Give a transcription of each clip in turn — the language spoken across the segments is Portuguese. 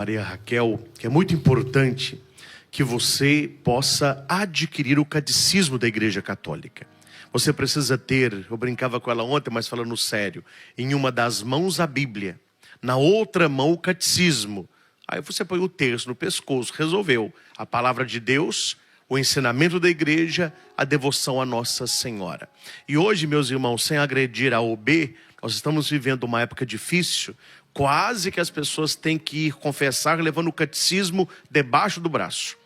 Maria Raquel, que é muito importante que você possa adquirir o catecismo da Igreja Católica. Você precisa ter, eu brincava com ela ontem, mas falando sério, em uma das mãos a Bíblia, na outra mão o catecismo. Aí você põe o terço no pescoço, resolveu. A palavra de Deus, o ensinamento da igreja, a devoção a Nossa Senhora. E hoje, meus irmãos, sem agredir a OB, nós estamos vivendo uma época difícil, quase que as pessoas têm que ir confessar levando o catecismo debaixo do braço.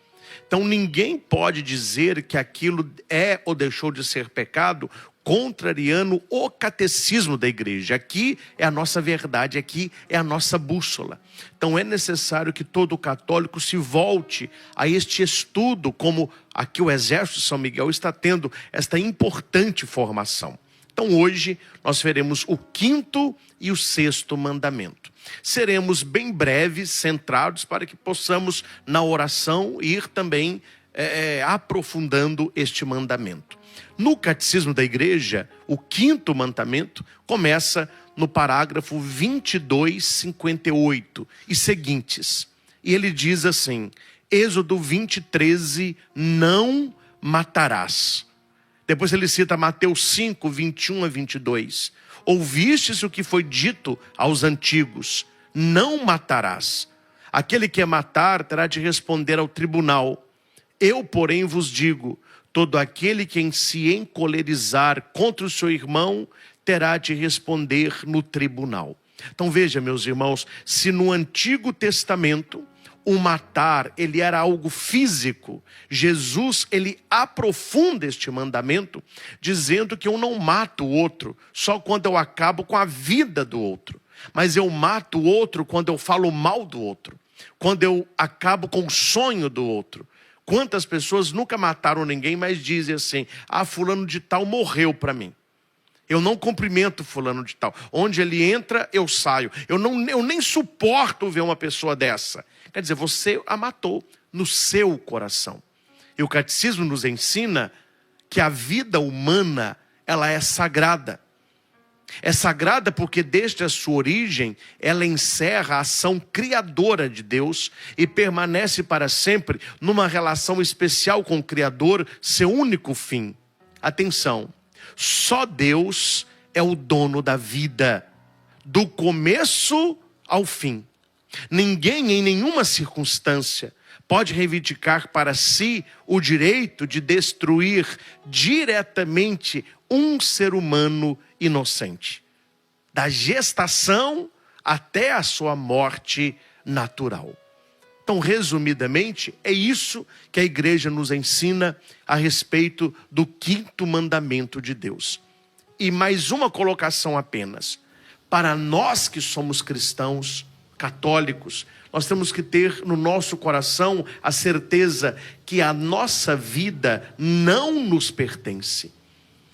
Então ninguém pode dizer que aquilo é ou deixou de ser pecado contrariando o catecismo da igreja. Aqui é a nossa verdade, aqui é a nossa bússola. Então é necessário que todo católico se volte a este estudo, como aqui o Exército de São Miguel está tendo esta importante formação. Então hoje nós veremos o 5º e o 6º mandamento. Seremos bem breves, centrados, para que possamos na oração ir também aprofundando este mandamento. No Catecismo da Igreja, o 5º mandamento começa no parágrafo 2258 e seguintes. E ele diz assim, Êxodo 20:13, não matarás. Depois ele cita Mateus 5, 21 a 22. Ouvistes o que foi dito aos antigos, não matarás. Aquele que matar terá de responder ao tribunal. Eu, porém, vos digo, todo aquele que em se encolerizar contra o seu irmão terá de responder no tribunal. Então veja, meus irmãos, se no Antigo Testamento o matar, ele era algo físico, Jesus, ele aprofunda este mandamento, dizendo que eu não mato o outro só quando eu acabo com a vida do outro, mas eu mato o outro quando eu falo mal do outro, quando eu acabo com o sonho do outro. Quantas pessoas nunca mataram ninguém, mas dizem assim, fulano de tal morreu para mim. Eu não cumprimento fulano de tal. Onde ele entra, eu saio. Eu nem suporto ver uma pessoa dessa. Quer dizer, você a matou no seu coração. E o catecismo nos ensina que a vida humana, ela é sagrada. É sagrada porque desde a sua origem, ela encerra a ação criadora de Deus e permanece para sempre numa relação especial com o Criador, seu único fim. Atenção, só Deus é o dono da vida, do começo ao fim. Ninguém em nenhuma circunstância pode reivindicar para si o direito de destruir diretamente um ser humano inocente, da gestação até a sua morte natural. Então, resumidamente, é isso que a igreja nos ensina a respeito do 5º mandamento de Deus. E mais uma colocação apenas. Para nós que somos cristãos, católicos, nós temos que ter no nosso coração a certeza que a nossa vida não nos pertence.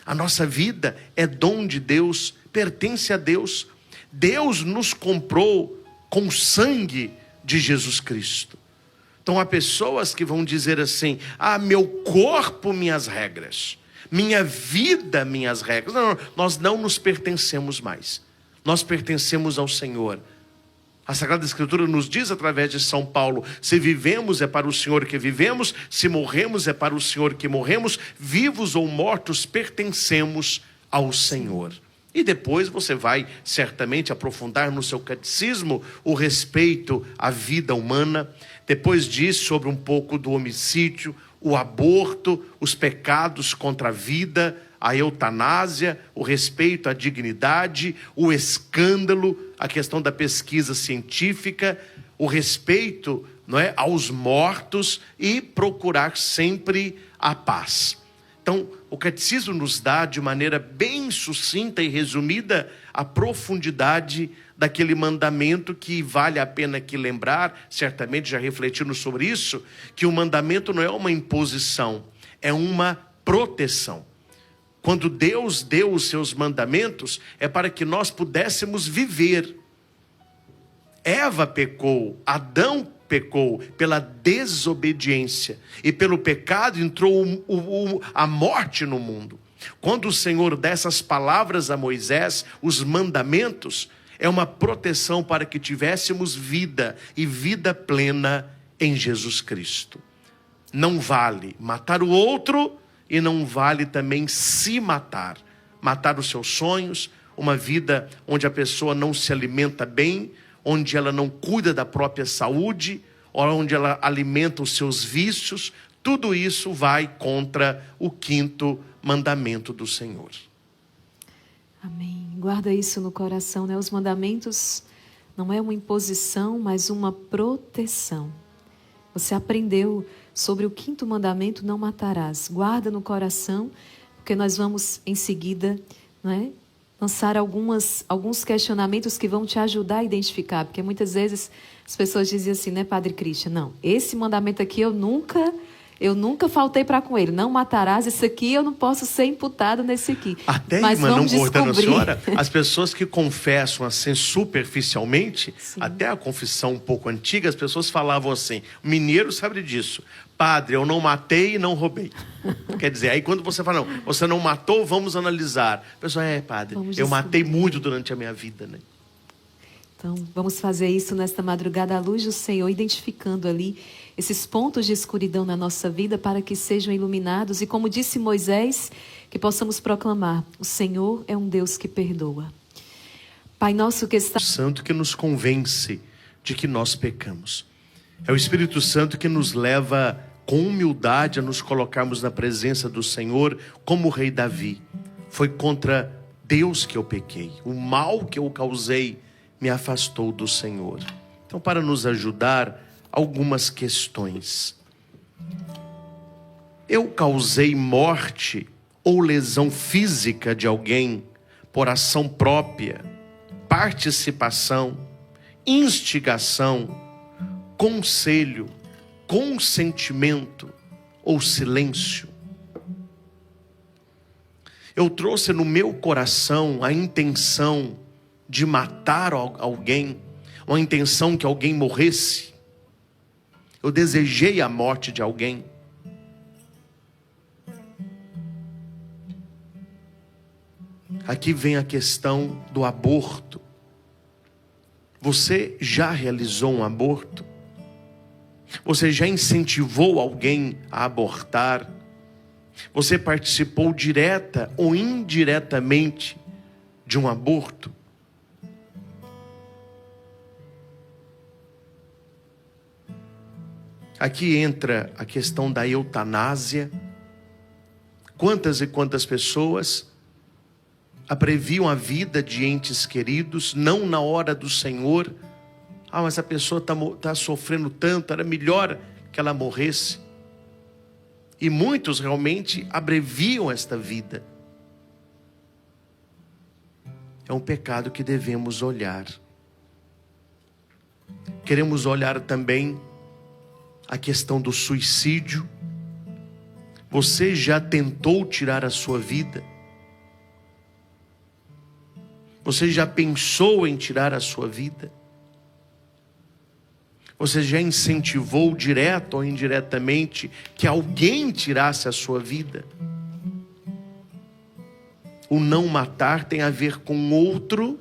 A nossa vida é dom de Deus, pertence a Deus. Deus nos comprou com o sangue de Jesus Cristo. Então há pessoas que vão dizer assim, meu corpo, minhas regras, minha vida, minhas regras. Não, nós não nos pertencemos mais. Nós pertencemos ao Senhor. A Sagrada Escritura nos diz através de São Paulo, se vivemos é para o Senhor que vivemos, se morremos é para o Senhor que morremos, vivos ou mortos pertencemos ao Senhor. E depois você vai certamente aprofundar no seu catecismo o respeito à vida humana. Depois diz sobre um pouco do homicídio, o aborto, os pecados contra a vida, a eutanásia, o respeito à dignidade, o escândalo, a questão da pesquisa científica, o respeito, aos mortos e procurar sempre a paz. Então, o catecismo nos dá de maneira bem sucinta e resumida a profundidade daquele mandamento que vale a pena aqui lembrar, certamente já refletindo sobre isso, que o mandamento não é uma imposição, é uma proteção. Quando Deus deu os seus mandamentos, é para que nós pudéssemos viver. Eva pecou, Adão pecou pela desobediência. E pelo pecado entrou a morte no mundo. Quando o Senhor dá essas palavras a Moisés, os mandamentos, é uma proteção para que tivéssemos vida e vida plena em Jesus Cristo. Não vale matar o outro e não vale também se matar. Matar os seus sonhos, uma vida onde a pessoa não se alimenta bem, onde ela não cuida da própria saúde, onde ela alimenta os seus vícios. Tudo isso vai contra o 5º mandamento do Senhor. Amém. Guarda isso no coração, né? Os mandamentos não é uma imposição, mas uma proteção. Você aprendeu sobre o 5º mandamento, não matarás. Guarda no coração, porque nós vamos em seguida, né, lançar alguns questionamentos que vão te ajudar a identificar. Porque muitas vezes as pessoas dizem assim, né, Padre Christian? Não, esse mandamento aqui eu nunca faltei para com ele. Não matarás, isso aqui eu não posso ser imputado nesse aqui. Até, mas irmã, vamos não cortando a descobrir. senhora, as pessoas que confessam assim superficialmente, Sim. até a confissão um pouco antiga, as pessoas falavam assim, o mineiro sabe disso, padre, eu não matei e não roubei. Quer dizer, aí quando você fala, não, você não matou, vamos analisar. A pessoa, padre, eu matei muito durante a minha vida, né? Então, vamos fazer isso nesta madrugada à luz do Senhor, identificando ali esses pontos de escuridão na nossa vida para que sejam iluminados. E como disse Moisés, que possamos proclamar, o Senhor é um Deus que perdoa. Pai nosso que está... O Santo que nos convence de que nós pecamos. É o Espírito Santo que nos leva com humildade a nos colocarmos na presença do Senhor como o rei Davi. Foi contra Deus que eu pequei. O mal que eu causei me afastou do Senhor. Então, para nos ajudar, algumas questões. Eu causei morte ou lesão física de alguém por ação própria, participação, instigação, conselho, consentimento ou silêncio? Eu trouxe no meu coração a intenção de matar alguém, uma intenção que alguém morresse. Eu desejei a morte de alguém. Aqui vem a questão do aborto. Você já realizou um aborto? Você já incentivou alguém a abortar? Você participou direta ou indiretamente de um aborto? Aqui entra a questão da eutanásia. Quantas e quantas pessoas abreviam a vida de entes queridos, não na hora do Senhor. Mas a pessoa está sofrendo tanto, era melhor que ela morresse. E muitos realmente abreviam esta vida. É um pecado que devemos olhar. Queremos olhar também a questão do suicídio. Você já tentou tirar a sua vida? Você já pensou em tirar a sua vida? Você já incentivou direto ou indiretamente que alguém tirasse a sua vida? O não matar tem a ver com outro,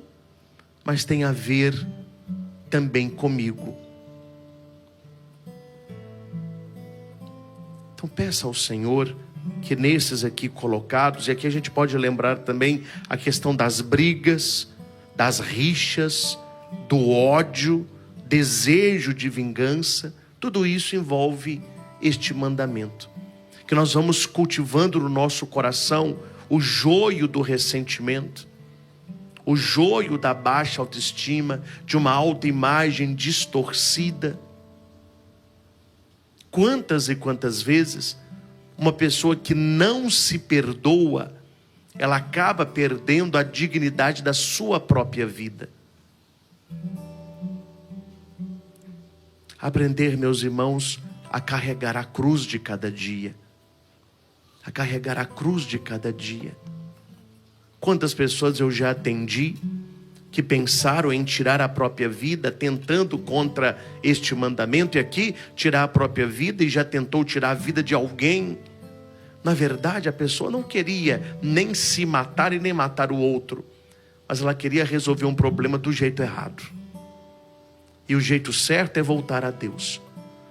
mas tem a ver também comigo. Então peça ao Senhor que nesses aqui colocados, e aqui a gente pode lembrar também a questão das brigas, das rixas, do ódio, desejo de vingança, tudo isso envolve este mandamento. Que nós vamos cultivando no nosso coração o joio do ressentimento, o joio da baixa autoestima, de uma autoimagem distorcida. Quantas e quantas vezes uma pessoa que não se perdoa, ela acaba perdendo a dignidade da sua própria vida. Aprender, meus irmãos, a carregar a cruz de cada dia. A carregar a cruz de cada dia. Quantas pessoas eu já atendi que pensaram em tirar a própria vida, tentando contra este mandamento, e aqui tirar a própria vida, e já tentou tirar a vida de alguém. Na verdade, a pessoa não queria nem se matar e nem matar o outro, mas ela queria resolver um problema do jeito errado. E o jeito certo é voltar a Deus.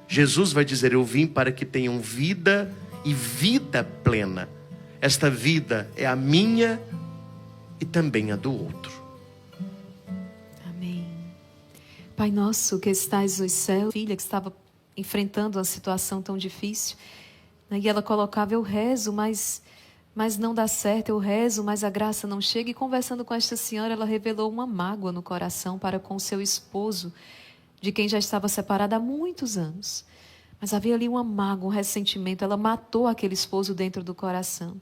Jesus vai dizer: eu vim para que tenham vida e vida plena. Esta vida é a minha e também a do outro. Amém. Pai nosso que estais nos céus, filha que estava enfrentando uma situação tão difícil, né? E ela colocava: eu rezo, mas não dá certo, eu rezo, mas a graça não chega. E conversando com esta senhora, ela revelou uma mágoa no coração para com seu esposo, de quem já estava separada há muitos anos. Mas havia ali uma mágoa, um ressentimento. Ela matou aquele esposo dentro do coração.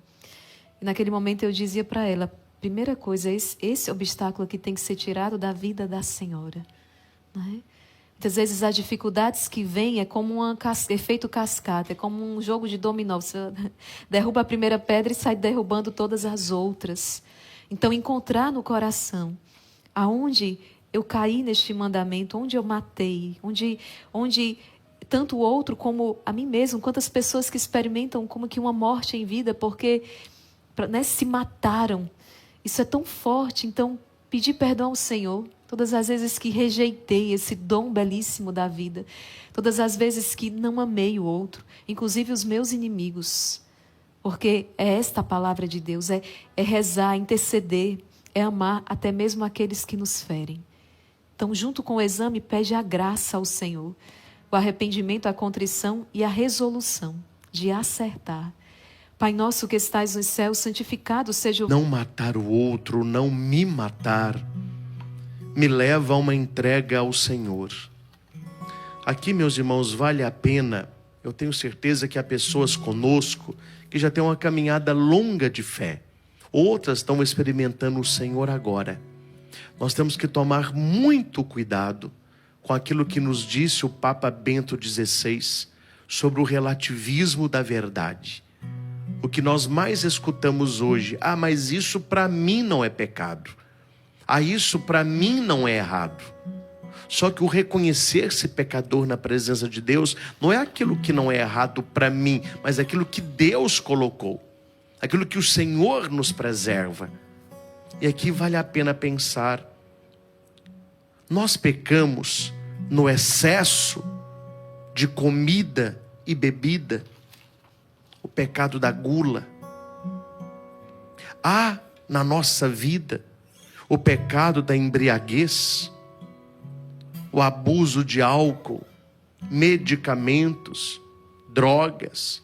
E naquele momento eu dizia para ela: primeira coisa, esse obstáculo aqui tem que ser tirado da vida da senhora. Não é? Muitas vezes as dificuldades que vêm é como um efeito cascata, é como um jogo de dominó. Você derruba a primeira pedra e sai derrubando todas as outras. Então, encontrar no coração aonde eu caí neste mandamento, onde eu matei, onde tanto o outro como a mim mesmo, quantas pessoas que experimentam como que uma morte em vida, porque né, se mataram. Isso é tão forte. Então, pedir perdão ao Senhor. Todas as vezes que rejeitei esse dom belíssimo da vida. Todas as vezes que não amei o outro. Inclusive os meus inimigos. Porque é esta a palavra de Deus. É rezar, interceder. É amar até mesmo aqueles que nos ferem. Então, junto com o exame, pede a graça ao Senhor. O arrependimento, a contrição e a resolução de acertar. Pai nosso que estais nos céus, santificado seja o... Não matar o outro, não me matar, me leva a uma entrega ao Senhor. Aqui, meus irmãos, vale a pena. Eu tenho certeza que há pessoas conosco que já têm uma caminhada longa de fé. Outras estão experimentando o Senhor agora. Nós temos que tomar muito cuidado com aquilo que nos disse o Papa Bento XVI sobre o relativismo da verdade. O que nós mais escutamos hoje: ah, mas isso para mim não é pecado. Ah, isso para mim não é errado. Só que o reconhecer-se pecador na presença de Deus não é aquilo que não é errado para mim, mas aquilo que Deus colocou, aquilo que o Senhor nos preserva. E aqui vale a pena pensar: nós pecamos no excesso de comida e bebida, o pecado da gula. Há na nossa vida o pecado da embriaguez, o abuso de álcool, medicamentos, drogas.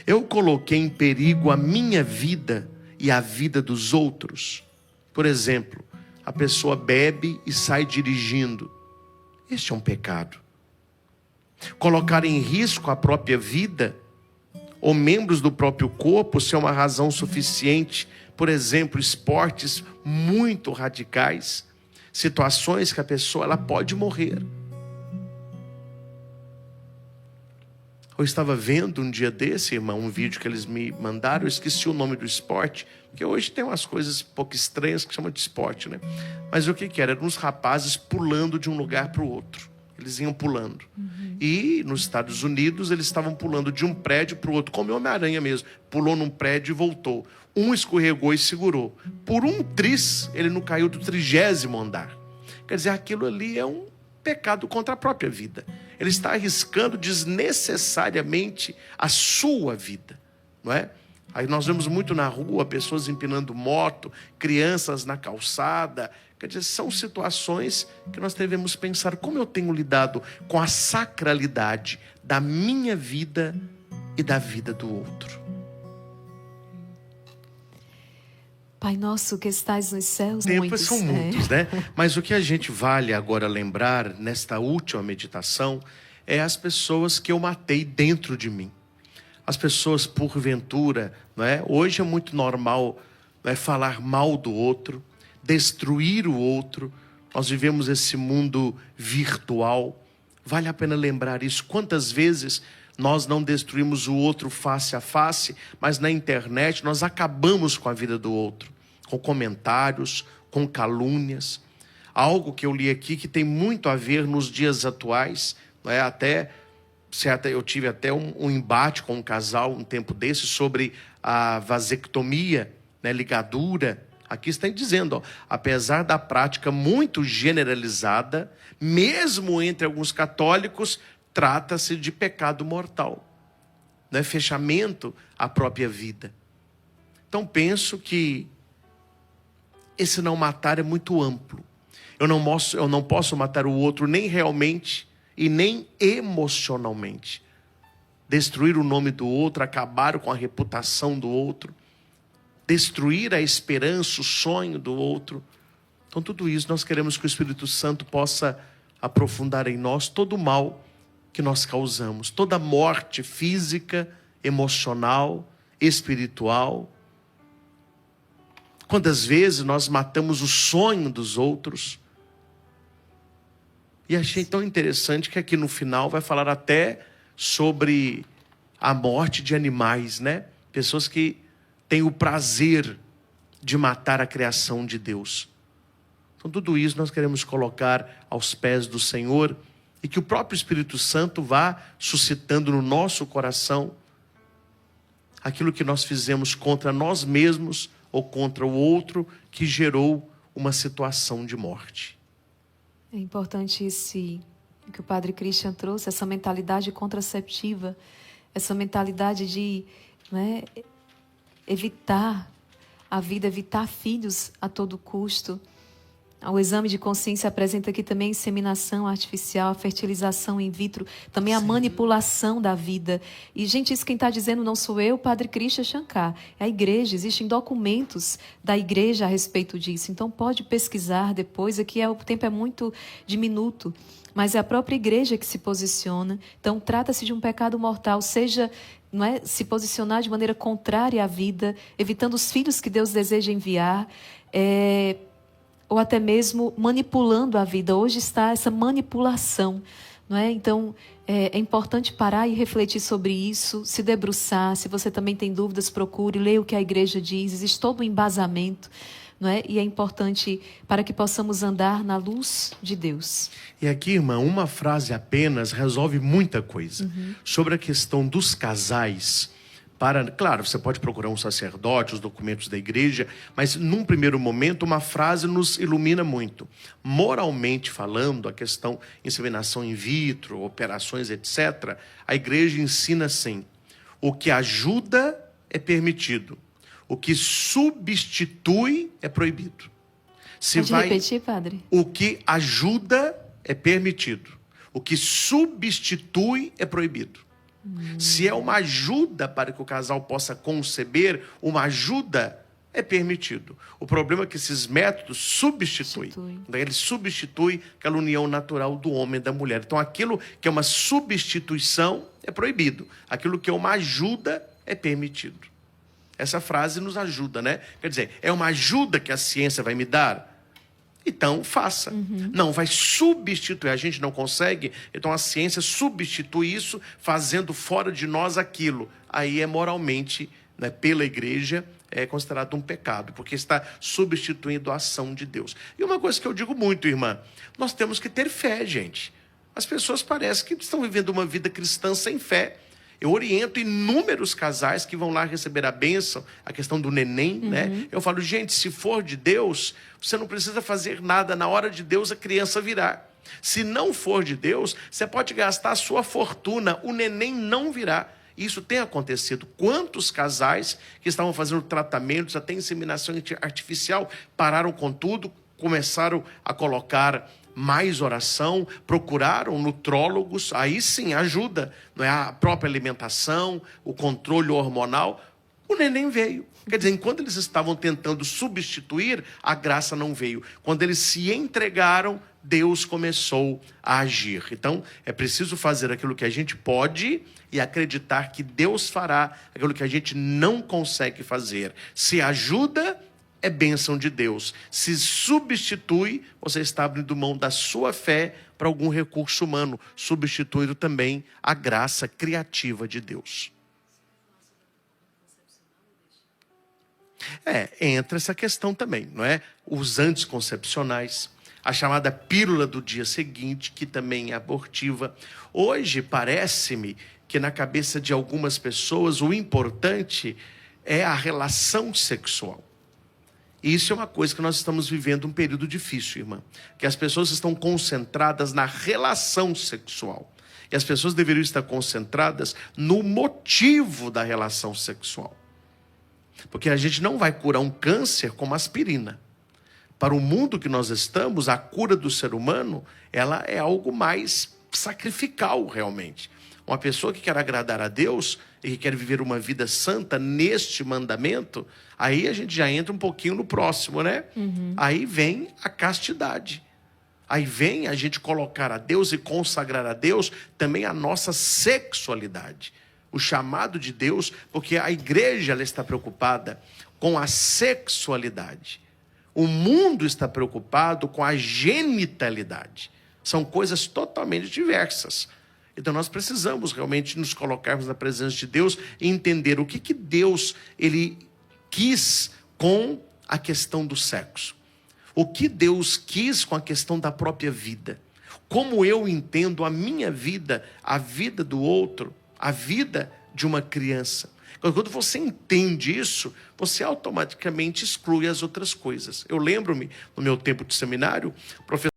Eu coloquei em perigo a minha vida e a vida dos outros. Por exemplo, a pessoa bebe e sai dirigindo. Este é um pecado. Colocar em risco a própria vida ou membros do próprio corpo, se é uma razão suficiente. Por exemplo, esportes muito radicais, situações que a pessoa ela pode morrer. Eu estava vendo um dia desse, irmão, um vídeo que eles me mandaram. Eu esqueci o nome do esporte, porque hoje tem umas coisas um pouco estranhas que chamam de esporte, né? Mas o que era? Eram uns rapazes pulando de um lugar para o outro. Eles iam pulando. E nos Estados Unidos eles estavam pulando de um prédio para o outro, como o Homem-Aranha mesmo. Pulou num prédio e voltou. Um escorregou e segurou. Por um tris, ele não caiu do 30º andar. Quer dizer, aquilo ali é um pecado contra a própria vida. Ele está arriscando desnecessariamente a sua vida, não é? Aí nós vemos muito na rua pessoas empinando moto, crianças na calçada. Quer dizer, são situações que nós devemos pensar: como eu tenho lidado com a sacralidade da minha vida e da vida do outro. Pai nosso que estais nos céus, Tempos são muitos, né? Mas o que a gente vale agora lembrar nesta última meditação é as pessoas que eu matei dentro de mim. As pessoas, porventura, não é? Hoje é muito normal, não é, falar mal do outro, destruir o outro. Nós vivemos esse mundo virtual. Vale a pena lembrar isso. Quantas vezes nós não destruímos o outro face a face, mas na internet nós acabamos com a vida do outro, com comentários, com calúnias. Algo que eu li aqui que tem muito a ver nos dias atuais, não é? Eu tive até um embate com um casal um tempo desse sobre a vasectomia, né? Ligadura, Aqui está dizendo, ó, apesar da prática muito generalizada, mesmo entre alguns católicos, trata-se de pecado mortal. Não é fechamento à própria vida. Então penso que esse não matar é muito amplo. Eu não posso matar o outro nem realmente e nem emocionalmente. Destruir o nome do outro, acabar com a reputação do outro, destruir a esperança, o sonho do outro. Então tudo isso nós queremos que o Espírito Santo possa aprofundar em nós todo o mal que nós causamos, toda morte física, emocional, espiritual. Quantas vezes nós matamos o sonho dos outros? E achei tão interessante que aqui no final vai falar até sobre a morte de animais, né? Pessoas que têm o prazer de matar a criação de Deus. Então tudo isso nós queremos colocar aos pés do Senhor e que o próprio Espírito Santo vá suscitando no nosso coração aquilo que nós fizemos contra nós mesmos ou contra o outro que gerou uma situação de morte. É importante que o Padre Christian trouxe, essa mentalidade contraceptiva, essa mentalidade de, né, evitar a vida, evitar filhos a todo custo. O exame de consciência apresenta aqui também a inseminação artificial, a fertilização in vitro, também a manipulação da vida. E, gente, isso quem está dizendo não sou eu, Padre Christian Shankar. É a igreja, existem documentos da igreja a respeito disso. Então, pode pesquisar depois, aqui o tempo é muito diminuto. Mas é a própria igreja que se posiciona. Então, trata-se de um pecado mortal, seja, não é, se posicionar de maneira contrária à vida, evitando os filhos que Deus deseja enviar, ou até mesmo manipulando a vida. Hoje está essa manipulação, não é? Então, é importante parar e refletir sobre isso, se debruçar. Se você também tem dúvidas, procure, leia o que a igreja diz. Existe todo um embasamento, não é? E é importante para que possamos andar na luz de Deus. E aqui, irmã, uma frase apenas resolve muita coisa. Sobre a questão dos casais. Claro, você pode procurar um sacerdote, os documentos da igreja, mas num primeiro momento uma frase nos ilumina muito. Moralmente falando, a questão inseminação in vitro, operações, etc., a igreja ensina assim: o que ajuda é permitido, o que substitui é proibido. Pode repetir, padre? O que ajuda é permitido, o que substitui é proibido. Se é uma ajuda para que o casal possa conceber, uma ajuda é permitido. O problema é que esses métodos substituem. Ele substitui aquela união natural do homem e da mulher. Então aquilo que é uma substituição é proibido. Aquilo que é uma ajuda é permitido. Essa frase nos ajuda, né? Quer dizer, é uma ajuda que a ciência vai me dar? Então, faça. Não vai substituir. A gente não consegue, então a ciência substitui isso, fazendo fora de nós aquilo. Aí é moralmente, né, pela igreja, é considerado um pecado, porque está substituindo a ação de Deus. E uma coisa que eu digo muito, irmã, nós temos que ter fé, gente. As pessoas parecem que estão vivendo uma vida cristã sem fé. Eu oriento inúmeros casais que vão lá receber a bênção, a questão do neném, né? Eu falo, gente, se for de Deus, você não precisa fazer nada. Na hora de Deus, a criança virá. Se não for de Deus, você pode gastar a sua fortuna, o neném não virá. Isso tem acontecido. Quantos casais que estavam fazendo tratamentos, até inseminação artificial, pararam com tudo, começaram a colocar mais oração, procuraram nutrólogos, aí sim ajuda, não é? A própria alimentação, o controle hormonal. O neném veio. Quer dizer, enquanto eles estavam tentando substituir, a graça não veio. Quando eles se entregaram, Deus começou a agir. Então, é preciso fazer aquilo que a gente pode e acreditar que Deus fará aquilo que a gente não consegue fazer. Se ajuda, é bênção de Deus. Se substitui, você está abrindo mão da sua fé para algum recurso humano, substituindo também a graça criativa de Deus. Entra essa questão também, não é? Os anticoncepcionais, a chamada pílula do dia seguinte, que também é abortiva. Hoje, parece-me que na cabeça de algumas pessoas o importante é a relação sexual. E isso é uma coisa que nós estamos vivendo um período difícil, irmã. Que as pessoas estão concentradas na relação sexual. E as pessoas deveriam estar concentradas no motivo da relação sexual. Porque a gente não vai curar um câncer com uma aspirina. Para o mundo que nós estamos, a cura do ser humano, ela é algo mais sacrificial realmente. Uma pessoa que quer agradar a Deus e que quer viver uma vida santa neste mandamento, aí a gente já entra um pouquinho no próximo, né? Aí vem a castidade. Aí vem a gente colocar a Deus e consagrar a Deus também a nossa sexualidade. O chamado de Deus, porque a igreja ela está preocupada com a sexualidade. O mundo está preocupado com a genitalidade. São coisas totalmente diversas. Então nós precisamos realmente nos colocarmos na presença de Deus e entender o que Deus ele quis com a questão do sexo. O que Deus quis com a questão da própria vida. Como eu entendo a minha vida, a vida do outro, a vida de uma criança. Quando você entende isso, você automaticamente exclui as outras coisas. Eu lembro-me, no meu tempo de seminário, o professor